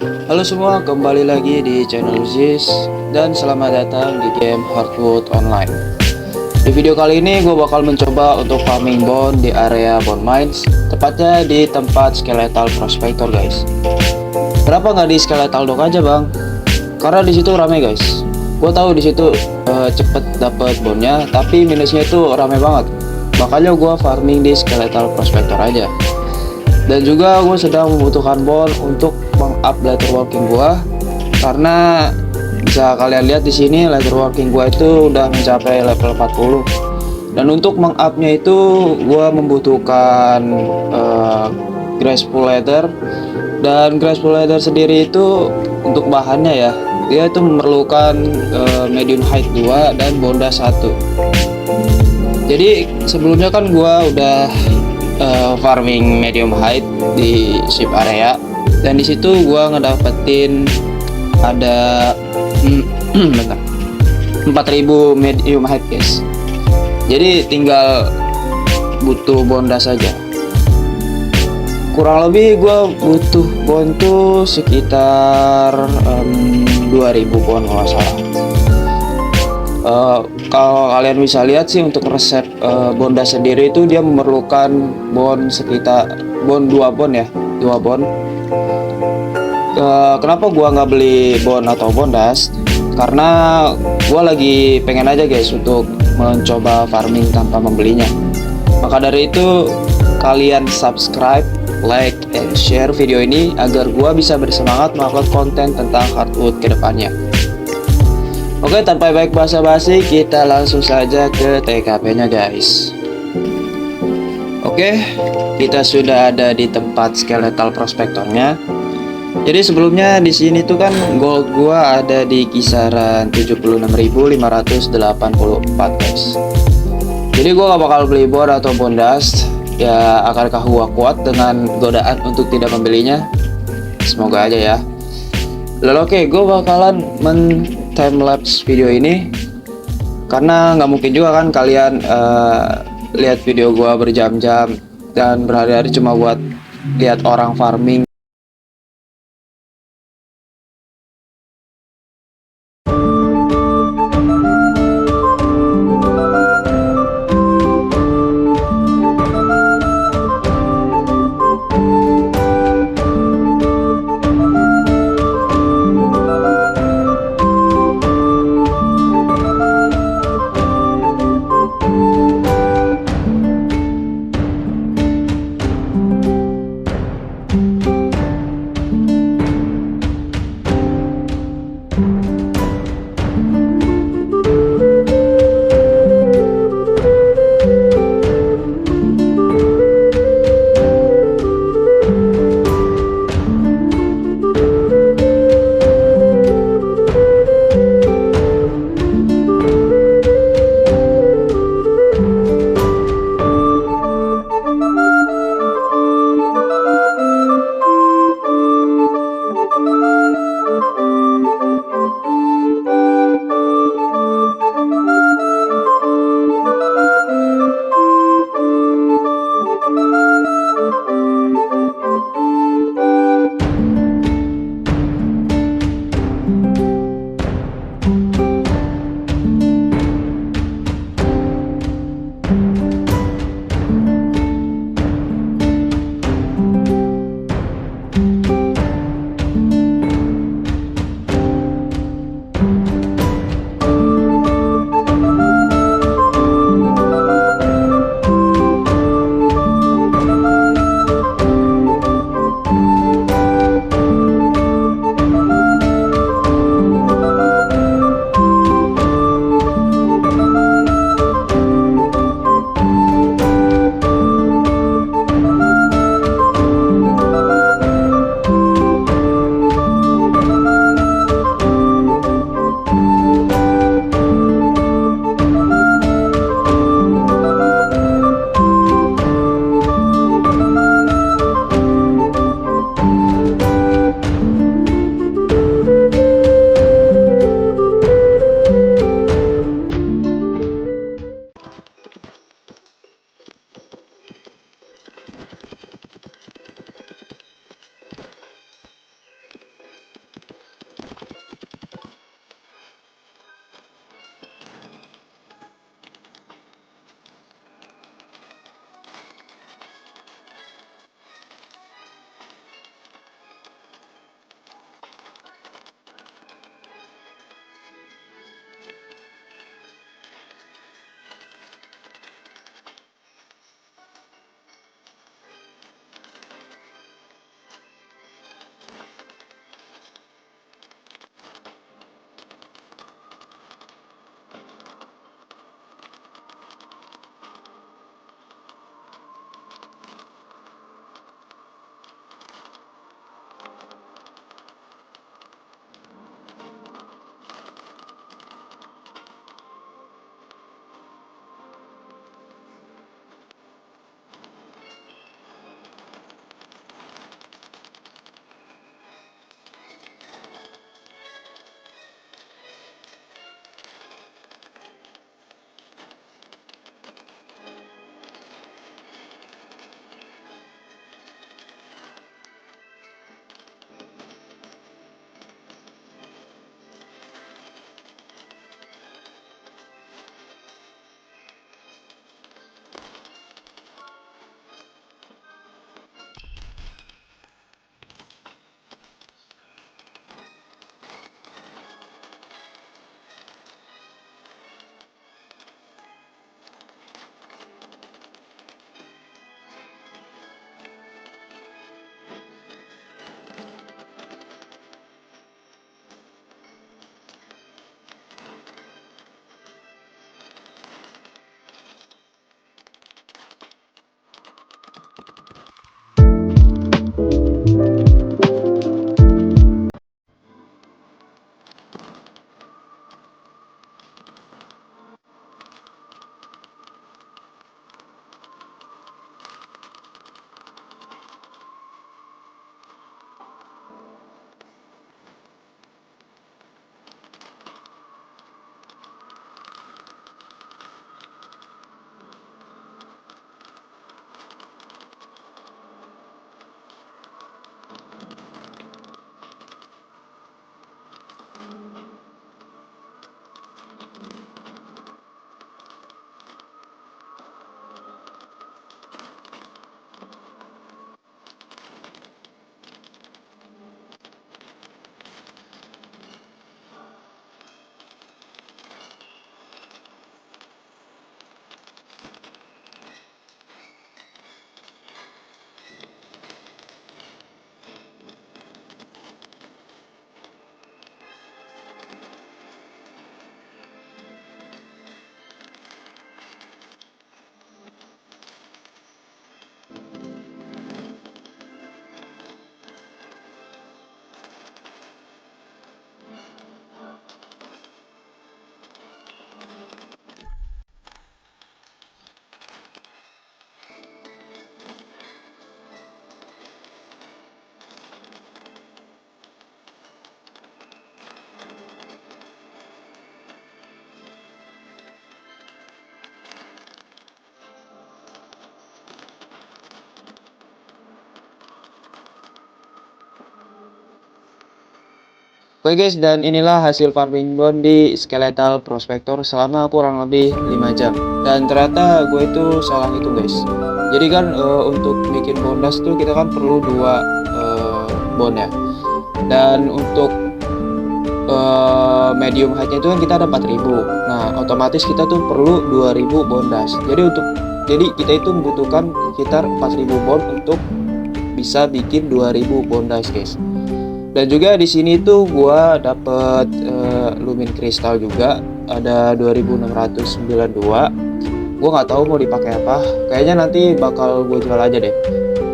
Halo semua, kembali lagi di channel Ziz dan selamat datang di game Heartwood Online. Di video kali ini gue bakal mencoba untuk farming bone di area bone mines, tepatnya di tempat skeletal prospector guys. Kenapa nggak di skeletal dock aja bang? Karena di situ rame guys. Gue tahu di situ cepet dapet bone-nya, tapi minusnya itu rame banget. Makanya gue farming di skeletal prospector aja. Dan juga gue sedang membutuhkan bone untuk meng-up leatherworking gue, karena bisa kalian lihat di sini leatherworking gue itu udah mencapai level 40. Dan untuk meng-upnya itu gue membutuhkan graceful leather. Dan graceful leather sendiri itu untuk bahannya ya, dia itu memerlukan medium height 2 dan bonda 1. Jadi sebelumnya kan gue udah farming medium height di ship area, dan disitu gua ngedapetin ada bentar, 4000 medium height guys. Jadi tinggal butuh bonda saja. Kurang lebih gua butuh bond tuh sekitar 2000 bond kalau nggak salah. Kalau kalian bisa lihat sih, untuk resep bonda sendiri itu dia memerlukan bond sekitar 2 bond ya, 2 bond. Kenapa gua nggak beli bond atau bondas? Karena gua lagi pengen aja guys untuk mencoba farming tanpa membelinya. Maka dari itu kalian subscribe, like, and share video ini agar gua bisa bersemangat melakukan konten tentang Heartwood kedepannya. Oke, tanpa baik basa-basi, kita langsung saja ke TKP-nya guys. Oke, kita sudah ada di tempat skeletal prospektornya. Jadi sebelumnya di sini tuh kan gold gua ada di kisaran 76.584 guys. Jadi gua gak bakal beli bond atau bondas. Ya, akankah gua kuat dengan godaan untuk tidak membelinya? Semoga aja ya. Lalu oke, gua bakalan timelapse video ini, karena nggak mungkin juga kan kalian lihat video gua berjam-jam dan berhari-hari cuma buat lihat orang farming. Oke guys, dan inilah hasil farming bond di Skeletal Prospector selama kurang lebih 5 jam. Dan ternyata gue itu salah itu guys. Jadi kan untuk bikin bondas tuh kita kan perlu 2 bond ya. Dan untuk medium height-nya itu kan kita ada 4000. Nah, otomatis kita tuh perlu 2000 bondas. Jadi kita itu membutuhkan sekitar 4000 bond untuk bisa bikin 2000 bondas guys. Dan juga di sini tuh gua dapet lumin kristal juga ada 2692. Gua nggak tahu mau dipakai apa. Kayaknya nanti bakal gue jual aja deh.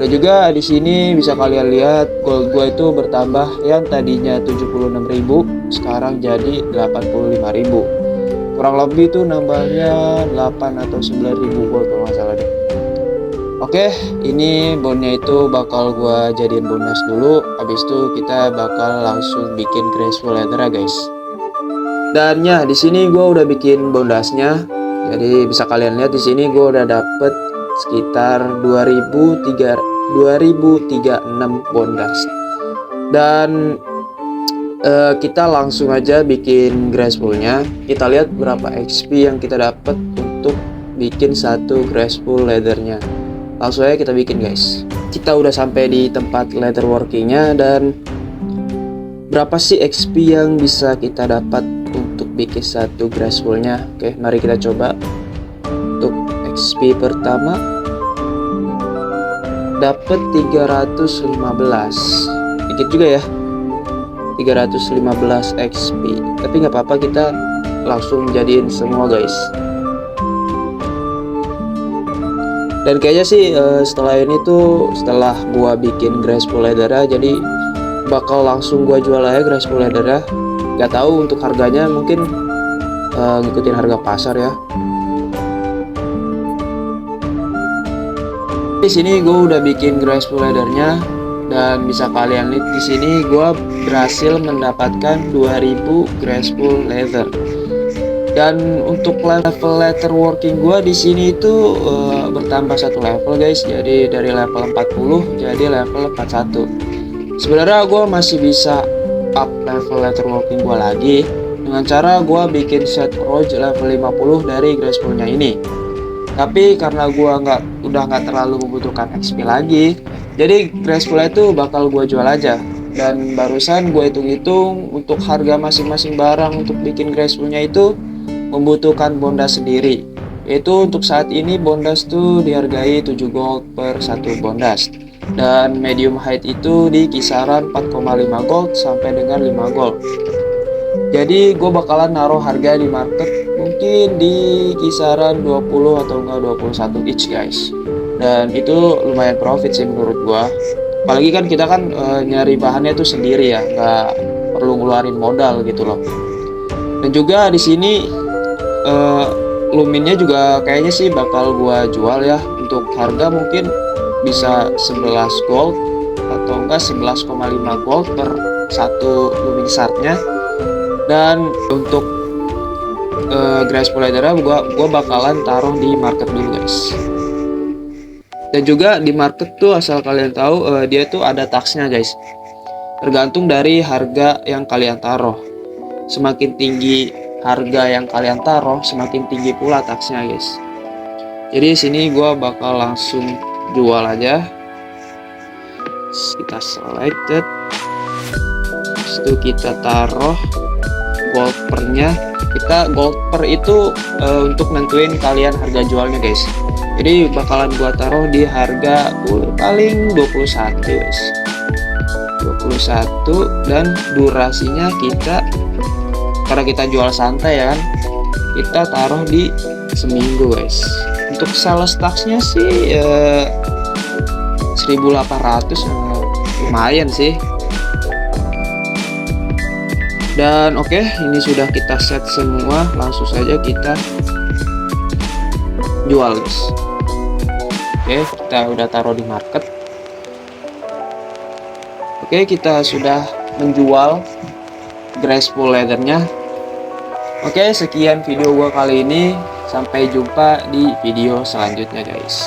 Dan juga di sini bisa kalian lihat gold gua itu bertambah, yang tadinya 76.000 sekarang jadi 85.000. Kurang lebih tuh nambahnya 8 atau 9.000 gold kalau nggak salah deh. Oke, ini bondnya itu bakal gua jadiin bonus dulu. Habis itu kita bakal langsung bikin graceful ladder ya guys. Dan ya di sini gua udah bikin bondasnya. Jadi bisa kalian lihat di sini gua udah dapet sekitar 2036 bondas. Dan kita langsung aja bikin gracefulnya. Kita lihat berapa XP yang kita dapat untuk bikin satu graceful laddernya. Langsung aja kita bikin guys. Kita udah sampai di tempat leather workingnya, dan berapa sih XP yang bisa kita dapat untuk bikin satu gracefulnya? Oke, mari kita coba. Untuk XP pertama dapat 315. Dikit juga ya, 315 XP. Tapi nggak apa-apa, kita langsung jadiin semua guys. Dan kayaknya sih setelah ini tuh, setelah gua bikin graceful ladder, jadi bakal langsung gua jual aja graceful ladder. Gak tahu untuk harganya, mungkin ngikutin harga pasar ya. Di sini gua udah bikin graceful laddernya, dan bisa kalian lihat di sini gua berhasil mendapatkan 2000 graceful ladder. Dan untuk level letter working gua di sini itu bertambah 1 level guys. Jadi dari level 40 jadi level 41. Sebenarnya gua masih bisa up level letter working gua lagi dengan cara gua bikin set roach level 50 dari gracefulnya ini. Tapi karena gua udah nggak terlalu membutuhkan XP lagi, jadi graceful itu bakal gua jual aja. Dan barusan gue hitung-hitung untuk harga masing-masing barang untuk bikin gracefulnya itu membutuhkan bondas sendiri. Yaitu untuk saat ini bondas tuh dihargai 7 gold per 1 bondas. Dan medium height itu di kisaran 4,5 gold sampai dengan 5 gold. Jadi gue bakalan naruh harga di market mungkin di kisaran 20 atau enggak 21 each guys. Dan itu lumayan profit sih menurut gue. Apalagi kan kita kan nyari bahannya tuh sendiri ya, nggak perlu ngeluarin modal gitu loh. Dan juga di sini luminnya juga kayaknya sih bakal gua jual ya. Untuk harga mungkin bisa 11 gold atau enggak 11,5 gold per 1 lumin shardnya. Dan untuk graceful ladder gua bakalan taruh di market dulu guys. Dan juga di market tuh asal kalian tahu dia tuh ada taxnya guys. Tergantung dari harga yang kalian taruh. semakin tinggi harga yang kalian taruh, semakin tinggi pula taxnya guys. Jadi sini gua bakal langsung jual aja. Kita selected, itu kita taruh gold pernya. Kita gold per itu untuk nentuin kalian harga jualnya guys. Jadi bakalan gua taruh di harga paling 21 guys, 21, dan durasinya kita, karena kita jual santai ya kan, kita taruh di seminggu guys. Untuk sales taxnya sih 1800, lumayan sih. Dan oke, ini sudah kita set semua, langsung saja kita jual guys. Oke, kita udah taruh di market. Oke, kita sudah menjual graceful leathernya. Oke, sekian video gua kali ini. Sampai jumpa di video selanjutnya guys.